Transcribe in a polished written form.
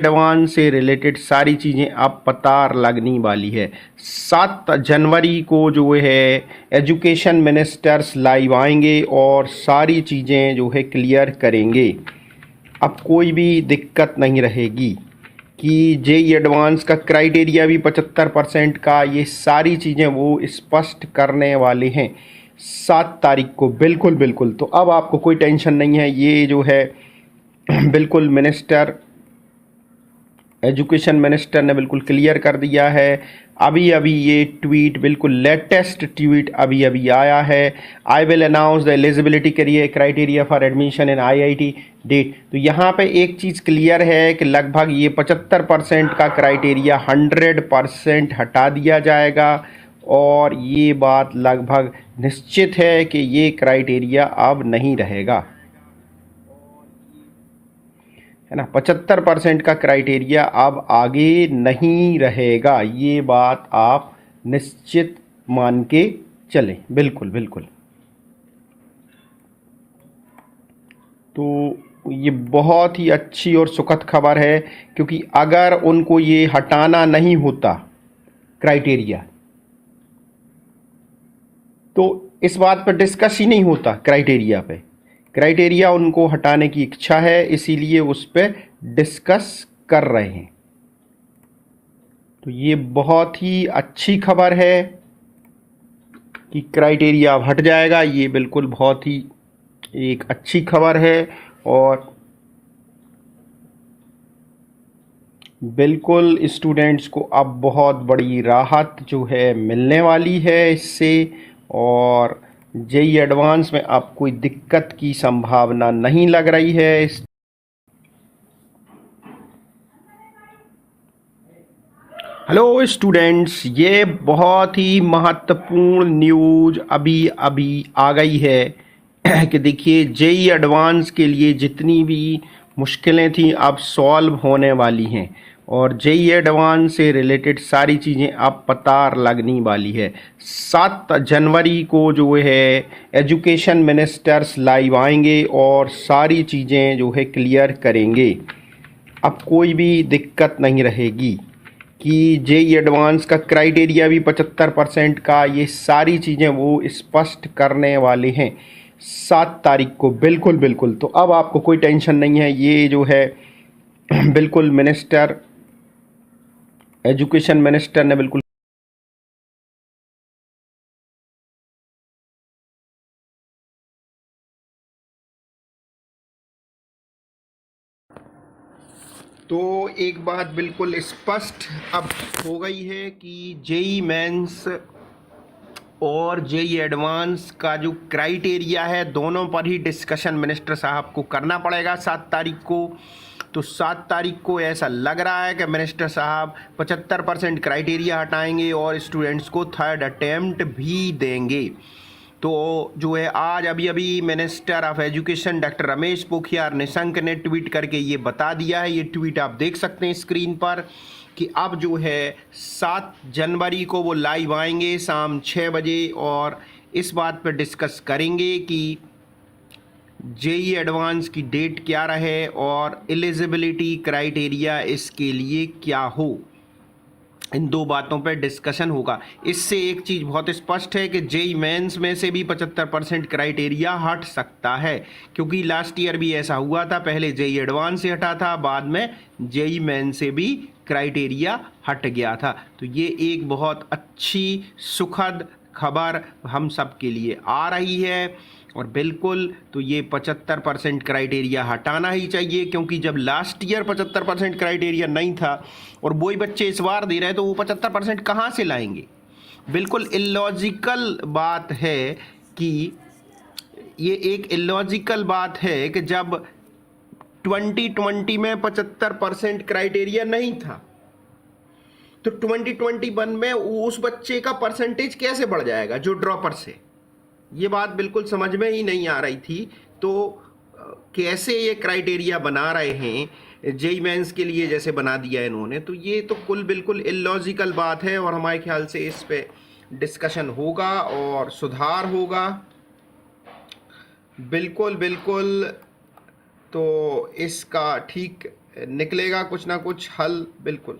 Advance से related सारी चीज़ें अब पता लगने वाली है। 7 जनवरी को जो है एजुकेशन मिनिस्टर्स लाइव आएंगे और सारी चीज़ें जो है क्लियर करेंगे। अब कोई भी दिक्कत नहीं रहेगी कि जेई एडवांस का क्राइटेरिया भी 75% का, ये सारी चीज़ें वो स्पष्ट करने वाले हैं 7 तारीख को। बिल्कुल बिल्कुल, तो अब आपको कोई टेंशन नहीं है। ये जो है बिल्कुल एजुकेशन मिनिस्टर ने बिल्कुल क्लियर कर दिया है। अभी अभी ये ट्वीट, बिल्कुल लेटेस्ट ट्वीट अभी अभी आया है। I will announce the eligibility criteria for admission in IIT date. तो यहाँ पे एक चीज़ क्लियर है कि लगभग ये 75% का क्राइटेरिया 100% हटा दिया जाएगा और ये बात लगभग निश्चित है कि ये क्राइटेरिया अब नहीं रहेगा, है ना। 75% का क्राइटेरिया अब आगे नहीं रहेगा, ये बात आप निश्चित मान के चलें। बिल्कुल बिल्कुल, तो ये बहुत ही अच्छी और सुखद खबर है, क्योंकि अगर उनको ये हटाना नहीं होता क्राइटेरिया तो इस बात पर डिस्कस ही नहीं होता। क्राइटेरिया उनको हटाने की इच्छा है, इसीलिए उस पर डिस्कस कर रहे हैं। तो ये बहुत ही अच्छी खबर है कि क्राइटेरिया अब हट जाएगा। ये बिल्कुल बहुत ही एक अच्छी खबर है और बिल्कुल स्टूडेंट्स को अब बहुत बड़ी राहत जो है मिलने वाली है इससे, और जेई एडवांस में अब कोई दिक्कत की संभावना नहीं लग रही है। हेलो स्टूडेंट्स, ये बहुत ही महत्वपूर्ण न्यूज़ अभी अभी आ गई है कि देखिए जेई एडवांस के लिए जितनी भी मुश्किलें थी अब सॉल्व होने वाली हैं और जेई एडवांस से रिलेटेड सारी चीज़ें अब पता लगने वाली है। 7 जनवरी को जो है एजुकेशन मिनिस्टर्स लाइव आएंगे और सारी चीज़ें जो है क्लियर करेंगे। अब कोई भी दिक्कत नहीं रहेगी कि जेई एडवांस का क्राइटेरिया भी 75% का, ये सारी चीज़ें वो स्पष्ट करने वाले हैं 7 तारीख को। बिल्कुल बिल्कुल, तो अब आपको कोई टेंशन नहीं है। ये जो है बिल्कुल एजुकेशन मिनिस्टर ने बिल्कुल तो एक बात बिल्कुल स्पष्ट अब हो गई है कि जेई मेंस और जेई एडवांस का जो क्राइटेरिया है दोनों पर ही डिस्कशन मिनिस्टर साहब को करना पड़ेगा 7 तारीख को। तो 7 तारीख को ऐसा लग रहा है कि मिनिस्टर साहब 75% क्राइटेरिया हटाएंगे और स्टूडेंट्स को थर्ड अटेम्प्ट भी देंगे। तो जो है आज अभी अभी minister of education doctor Ramesh Pokhriyal Nishank ने ट्वीट करके ये बता दिया है। ये ट्वीट आप देख सकते हैं स्क्रीन पर कि अब जो है 7 जनवरी को वो लाइव आएंगे शाम 6 बजे और इस बात पर डिस्कस करेंगे कि जेई एडवांस की डेट क्या रहे और एलिजिबिलिटी क्राइटेरिया इसके लिए क्या हो। इन दो बातों पर डिस्कशन होगा। इससे एक चीज़ बहुत स्पष्ट है कि जेई मेंस में से भी 75% क्राइटेरिया हट सकता है, क्योंकि लास्ट ईयर भी ऐसा हुआ था। पहले जेई एडवांस से हटा था, बाद में जेई मेंस से भी क्राइटेरिया हट गया था। तो ये एक बहुत अच्छी सुखद खबर हम सब के लिए आ रही है और बिल्कुल तो ये 75% क्राइटेरिया हटाना ही चाहिए, क्योंकि जब लास्ट ईयर 75% क्राइटेरिया नहीं था और वही बच्चे इस बार दे रहे हैं तो वो 75% कहाँ से लाएंगे। बिल्कुल इलॉजिकल बात है कि ये एक इलॉजिकल बात है कि जब 2020 में 75% क्राइटेरिया नहीं था तो 2021 में उस बच्चे का परसेंटेज कैसे बढ़ जाएगा जो ड्रॉपर से। ये बात बिल्कुल समझ में ही नहीं आ रही थी। तो कैसे ये क्राइटेरिया बना रहे हैं जेई मेंस के लिए, जैसे बना दिया इन्होंने, तो ये तो बिल्कुल इलॉजिकल बात है और हमारे ख्याल से इस पे डिस्कशन होगा और सुधार होगा। बिल्कुल बिल्कुल, तो इसका ठीक निकलेगा कुछ ना कुछ हल बिल्कुल।